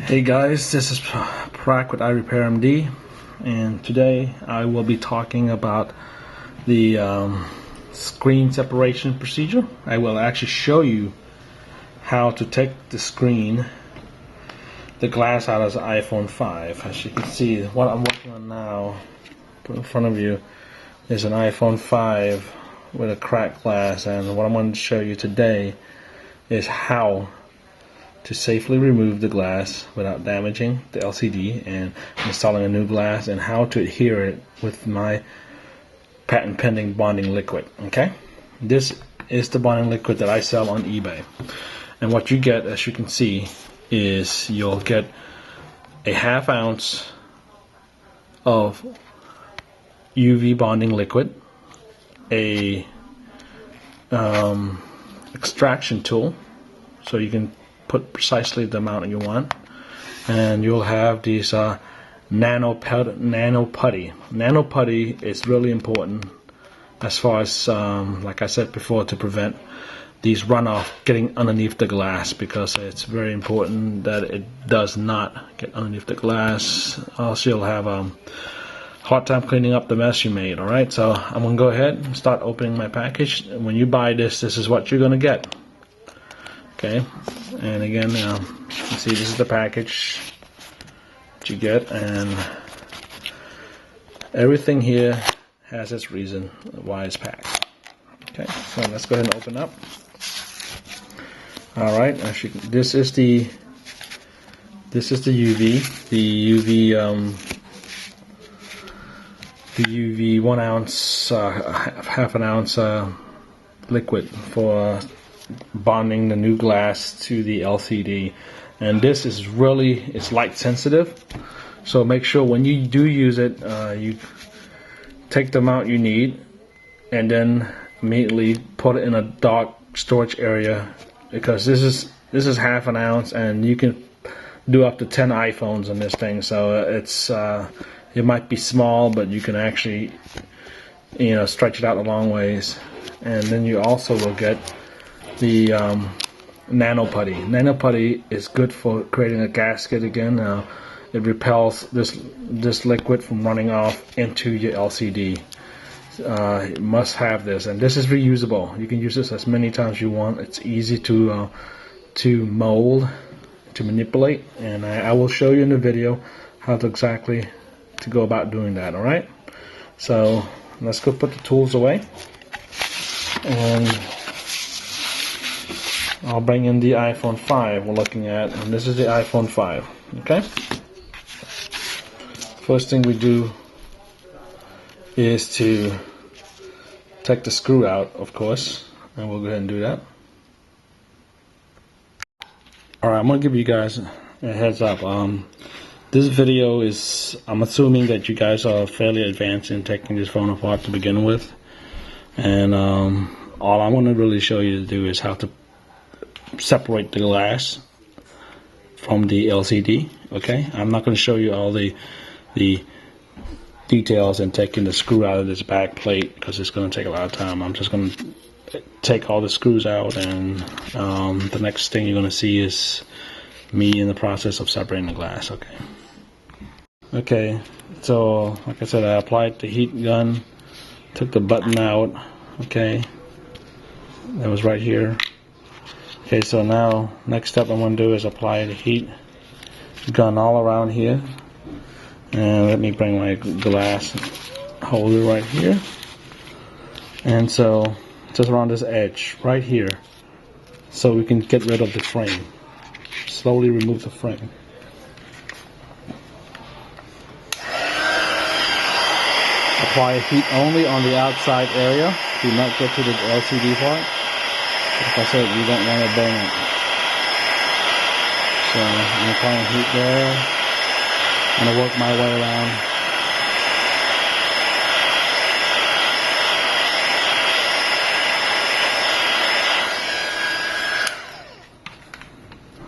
Hey guys, this is Prak with iRepairMD, and today I will be talking about the screen separation procedure. I will actually show you how to take the screen, the glass out of the iPhone 5. As you can see, what I'm working on now in front of you is an iPhone 5 with a cracked glass, and what I'm going to show you today is how to safely remove the glass without damaging the LCD and installing a new glass, and how to adhere it with my patent pending bonding liquid. Okay, this is the bonding liquid that I sell on eBay, and what you get, as you can see, is you'll get a ½ ounce of UV bonding liquid, a extraction tool so you can put precisely the amount you want, and you'll have these Nano Putty. Nano Putty is really important as far as, like I said before, to prevent these runoff getting underneath the glass, because it's very important that it does not get underneath the glass, else you'll have a hard time cleaning up the mess you made. Alright, so I'm going to go ahead and start opening my package. When you buy this, this is what you're going to get. Okay, and again, you see, this is the package that you get, and everything here has its reason why it's packed. Okay, so let's go ahead and open up. All right, this is the UV, the UV 1 ounce, ½ an ounce liquid for bonding the new glass to the LCD. And this is really, it's light sensitive, so make sure when you do use it, you take the amount you need and then immediately put it in a dark storage area, because this is ½ an ounce, and you can do up to 10 iPhones on this thing. So it's it might be small, but you can actually, you know, stretch it out a long ways. And then you also will get the Nano Putty. Nano Putty is good for creating a gasket again. It repels this liquid from running off into your LCD. You must have this, and this is reusable. You can use this as many times you want. It's easy to mold, to manipulate, and I will show you in the video how to exactly to go about doing that. All right, so let's go put the tools away, and I'll bring in the iPhone 5 we're looking at, and this is the iPhone 5. Okay, first thing we do is to take the screw out, of course, and we'll go ahead and do that. Alright, I'm going to give you guys a heads up. This video is, I'm assuming that you guys are fairly advanced in taking this phone apart to begin with, and all I'm going to really show you to do is how to separate the glass from the LCD. Okay, I'm not going to show you all the details and taking the screw out of this back plate, because it's going to take a lot of time. I'm just going to take all the screws out, and the next thing you're going to see is me in the process of separating the glass. Okay, so like I said, I applied the heat gun, took the button out. Okay, that was right here. Okay, so now next step I'm going to do is apply the heat gun all around here. And let me bring my glass holder right here. And so just around this edge right here, so we can get rid of the frame. Slowly remove the frame. Apply heat only on the outside area. Do not get to the LCD part. Like I said, you don't want to burn it. So I'm applying heat there. I'm going to work my way around.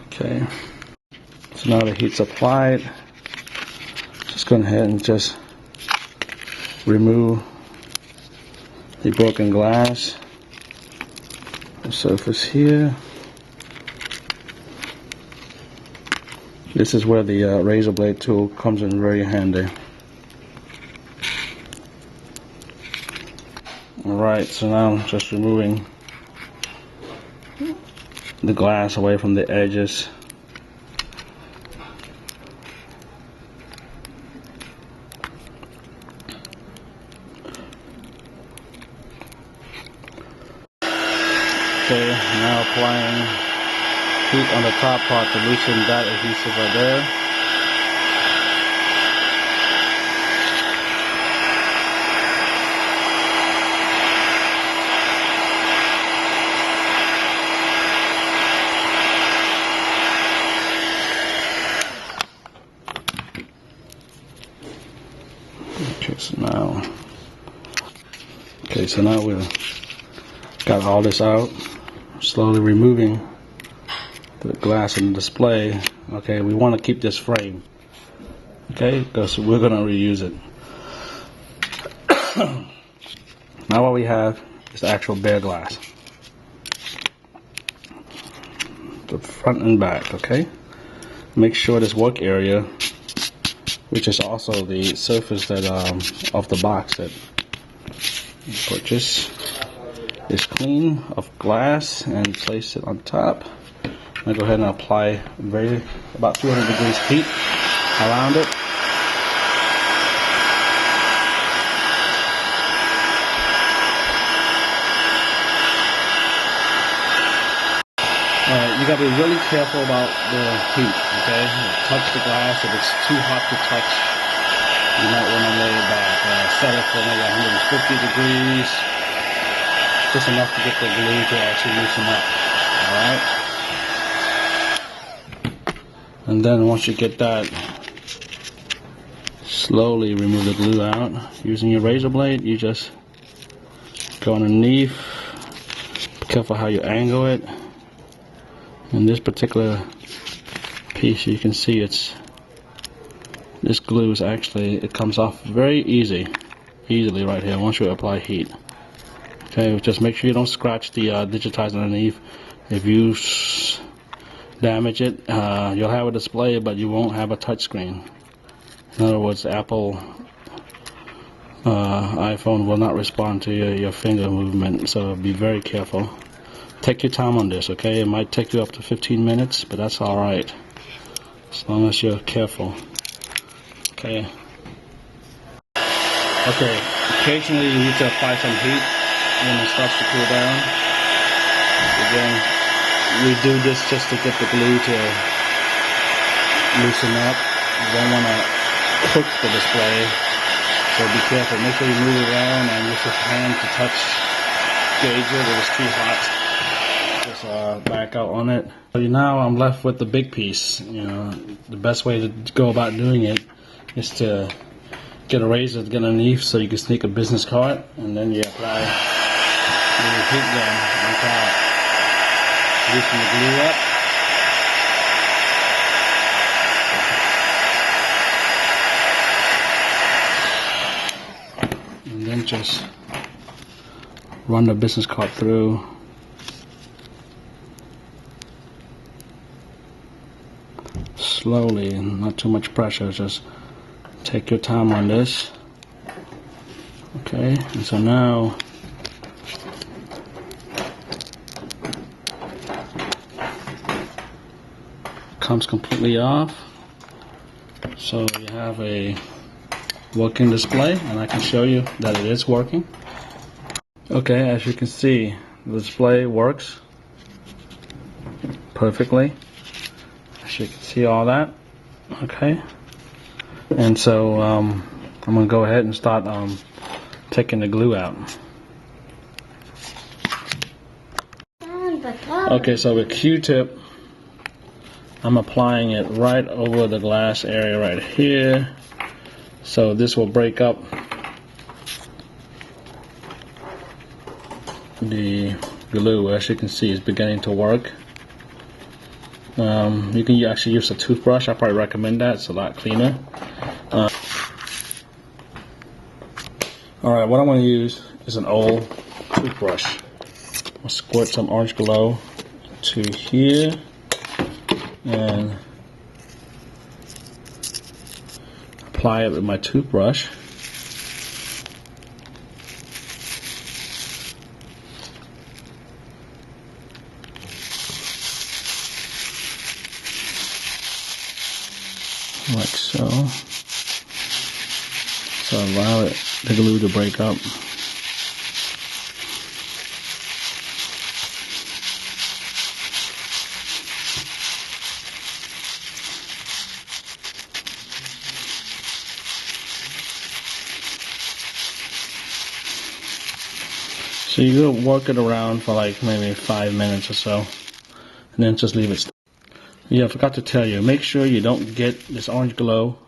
Okay, so now the heat's applied. Just go ahead and just remove the broken glass, the surface here. This is where the razor blade tool comes in very handy. Alright, so now I'm just removing the glass away from the edges. Okay, now applying heat on the top part to loosen that adhesive right there. So now we've got all this out, slowly removing the glass in the display. Okay, we want to keep this frame, okay, because we're going to reuse it. Now what we have is the actual bare glass, the front and back. Okay, make sure this work area, which is also the surface that of the box that you purchase, is clean of glass, and place it on top. I'll go ahead and apply about 200 degrees heat around it. You gotta be really careful about the heat, okay? Touch the glass. If it's too hot to touch, you might want to lay it back. Set it for maybe 150 degrees. Just enough to get the glue to actually loosen up, alright? And then once you get that, slowly remove the glue out. Using your razor blade, you just go underneath. Be careful how you angle it. In this particular piece, you can see this glue is actually, it comes off very easily right here once you apply heat. Okay, just make sure you don't scratch the digitizer underneath. If you damage it, you'll have a display, but you won't have a touch screen. In other words, Apple iPhone will not respond to your finger movement, so be very careful. Take your time on this, okay? It might take you up to 15 minutes, but that's alright, as long as you're careful. Okay. Okay, occasionally you need to apply some heat when it starts to cool down. Again, we do this just to get the glue to loosen up. You don't want to cook the display, so be careful. Make sure you move it around and use your hand to touch, gauge it. If it's too hot, just back out on it. So now I'm left with the big piece. You know, the best way to go about doing it is to get a razor to get underneath so you can sneak a business card, and then you apply the heat gun on top. Loosen the glue up. And then just run the business card through. Slowly, not too much pressure, just take your time on this. Okay, and so now comes completely off, so you have a working display, and I can show you that it is working. Okay, as you can see, the display works perfectly. As you can see all that. Okay, and so I'm going to go ahead and start taking the glue out. Okay, so with Q-tip, I'm applying it right over the glass area right here, so this will break up the glue. As you can see, it's beginning to work. You can actually use a toothbrush. I probably recommend that. It's a lot cleaner. Alright, what I'm going to use is an old toothbrush. I'll squirt some orange glow to here, and apply it with my toothbrush. Like so. So allow it, the glue to break up. So you go work it around for like maybe 5 minutes or so, and then just leave it. Yeah, I forgot to tell you, make sure you don't get this orange glow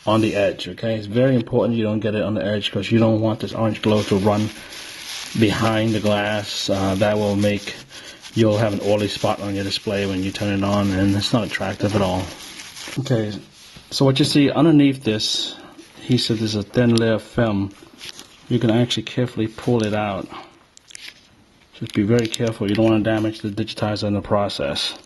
on the edge, okay? It's very important you don't get it on the edge because you don't want this orange glow to run behind the glass. That will make, you'll have an oily spot on your display when you turn it on, and it's not attractive at all. Okay, so what you see underneath this, he said there's a thin layer of film. You can actually carefully pull it out. Just be very careful, you don't want to damage the digitizer in the process.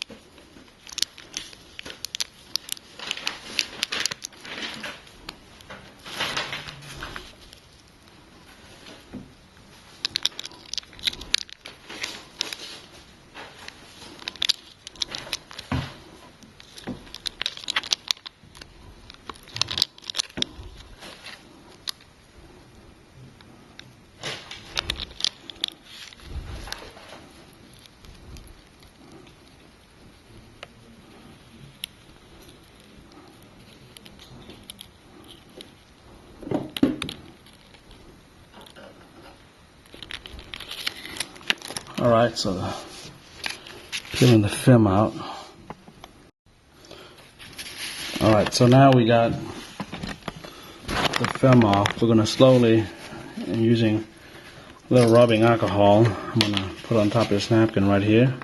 Alright, so peeling the film out. Alright, so now we got the film off. We're going to slowly, and using a little rubbing alcohol, I'm going to put it on top of this napkin right here.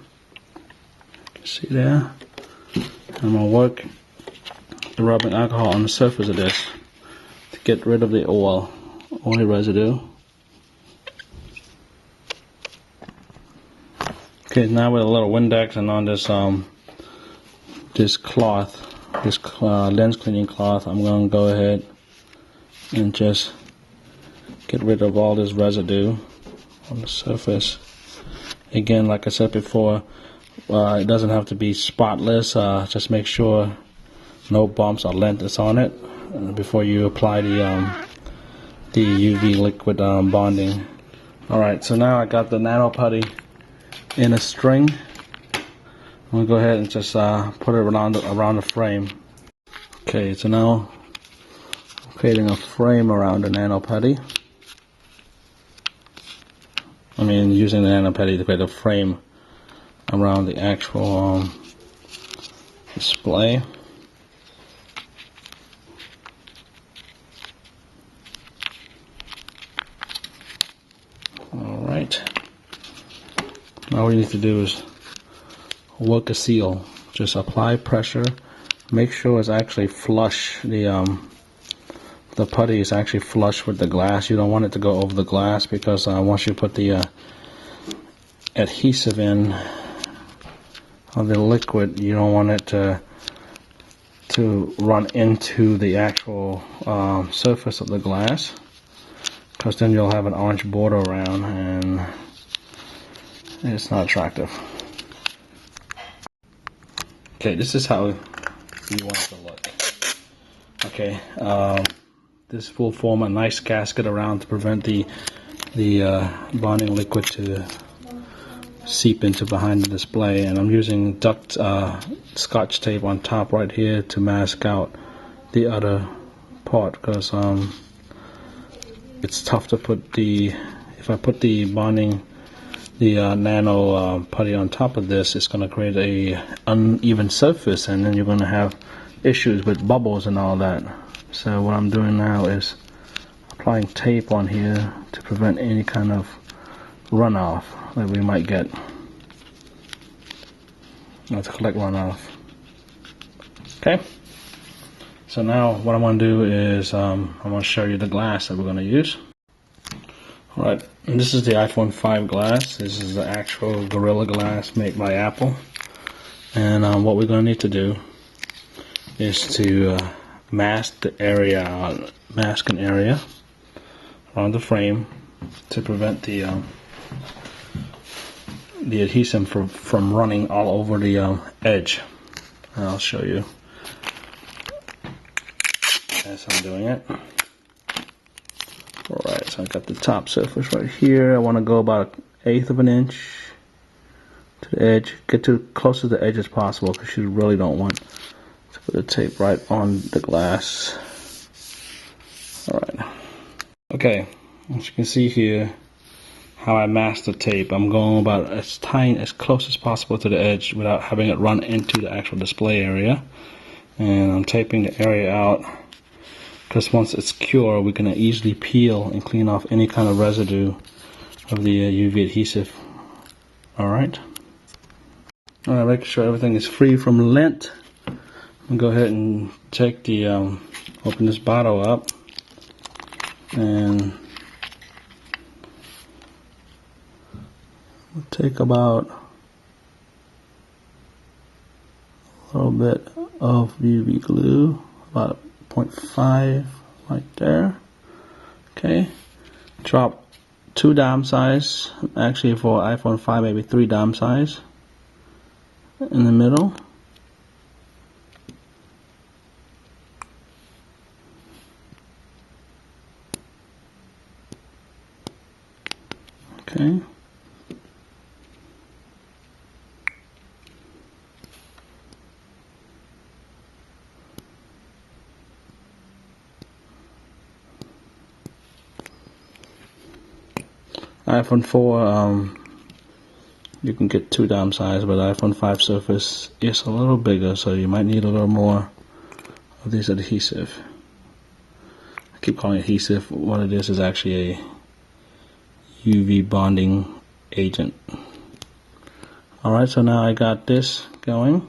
You can see there. I'm going to work the rubbing alcohol on the surface of this to get rid of the oily residue. Okay, now with a little Windex and on this this cloth, this lens cleaning cloth, I'm going to go ahead and just get rid of all this residue on the surface. Again, like I said before, it doesn't have to be spotless. Just make sure no bumps or lint is on it before you apply the UV liquid bonding. Alright, so now I got the Nano Putty in a string. I'm going to go ahead and just put it around the frame. Okay, so now I'm creating a frame around the Nano Putty. I mean, using the Nano Putty to create a frame around the actual display. Alright. Now all you need to do is work a seal. Just apply pressure. Make sure it's actually flush. The putty is actually flush with the glass. You don't want it to go over the glass because once you put the adhesive in of the liquid, you don't want it to run into the actual surface of the glass, because then you'll have an orange border around and it's not attractive. Okay, this is how you want it to look. Okay, this will form a nice gasket around to prevent the bonding liquid to seep into behind the display, and I'm using duct scotch tape on top right here to mask out the other part, because it's tough to put if I put the Nano Putty on top of this, it's going to create a uneven surface, and then you're going to have issues with bubbles and all that. So what I'm doing now is applying tape on here to prevent any kind of runoff that we might get. Not to collect runoff. Okay. So now what I'm going to do is I'm going to show you the glass that we're going to use. Alright, and this is the iPhone 5 glass. This is the actual Gorilla Glass made by Apple. And what we're going to need to do is to mask the area, masking area around the frame to prevent the adhesive from running all over the edge. And I'll show you as I'm doing it. Alright, so I got the top surface right here. I want to go about 1/8 of an inch to the edge. Get to close to the edge as possible because you really don't want to put the tape right on the glass. Alright. Okay, as you can see here, how I mask the tape. I'm going about as close as possible to the edge without having it run into the actual display area. And I'm taping the area out because once it's cured, we can easily peel and clean off any kind of residue of the UV adhesive. Alright. Alright, make sure everything is free from lint. I'm going to go ahead and take the, open this bottle up and take about a little bit of UV glue, about 0.5 right there. Okay, drop 2 dime size, actually for iPhone 5 maybe 3 dime size in the middle. Okay. iPhone 4, you can get 2 dime size, but iPhone 5 surface is a little bigger, so you might need a little more of this adhesive. I keep calling it adhesive. What it is actually a UV bonding agent. Alright, so now I got this going.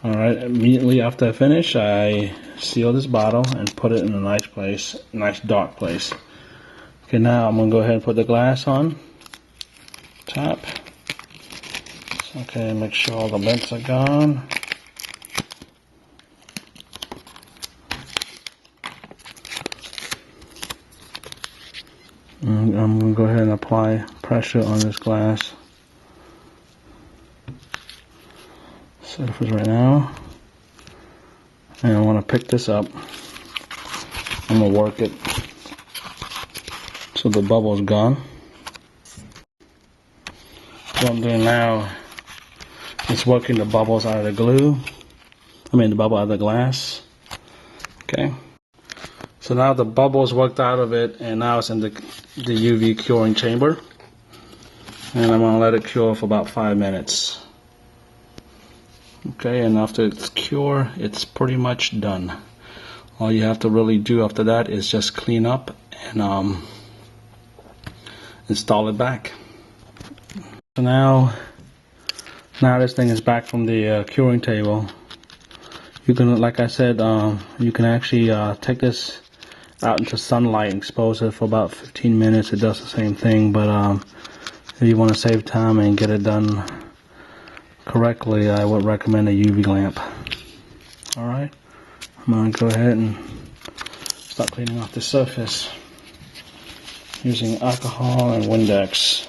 Alright, immediately after I finish, I seal this bottle and put it in a nice place, nice dark place. Okay, now I'm going to go ahead and put the glass on top. Okay, make sure all the lints are gone. And I'm going to go ahead and apply pressure on this glass surface right now. And I want to pick this up. I'm going to work it so the bubble is gone. What I'm doing now is working the bubbles out of the glue. The bubble out of the glass. Okay. So now the bubbles worked out of it, and now it's in the UV curing chamber. And I'm going to let it cure for about 5 minutes. Okay, and after it's cured, it's pretty much done. All you have to really do after that is just clean up and install it back. So now this thing is back from the curing table. You can, like I said, you can actually take this out into sunlight and expose it for about 15 minutes. It does the same thing, but if you want to save time and get it done correctly, I would recommend a UV lamp. Alright, I'm going to go ahead and start cleaning off the surface using alcohol and Windex.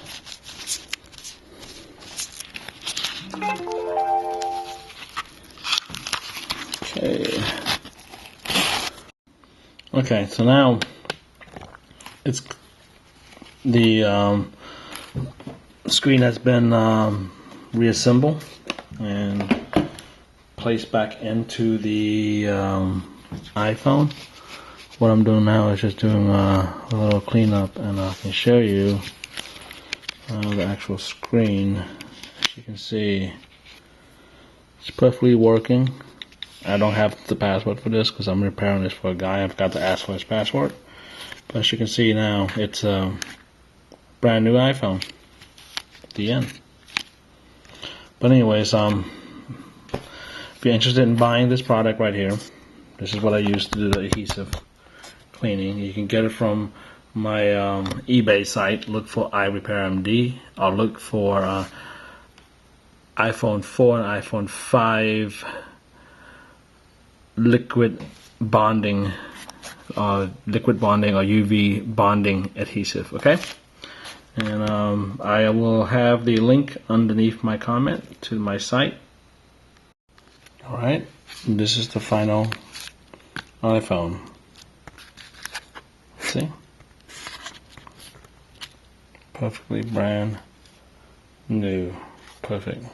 Okay, so now it's the screen has been reassembled and placed back into the iPhone. What I'm doing now is just doing a little cleanup, and I can show you the actual screen. As you can see, it's perfectly working. I don't have the password for this because I'm repairing this for a guy. I forgot to ask for his password. But as you can see now, it's a brand new iPhone. The end. But anyways, if you're interested in buying this product right here, this is what I use to do the adhesive cleaning. You can get it from my eBay site. Look for iRepairMD, or look for iPhone 4 and iPhone 5 liquid bonding or UV bonding adhesive. Okay, and I will have the link underneath my comment to my site. All right, this is the final iPhone. See, perfectly brand new, perfect.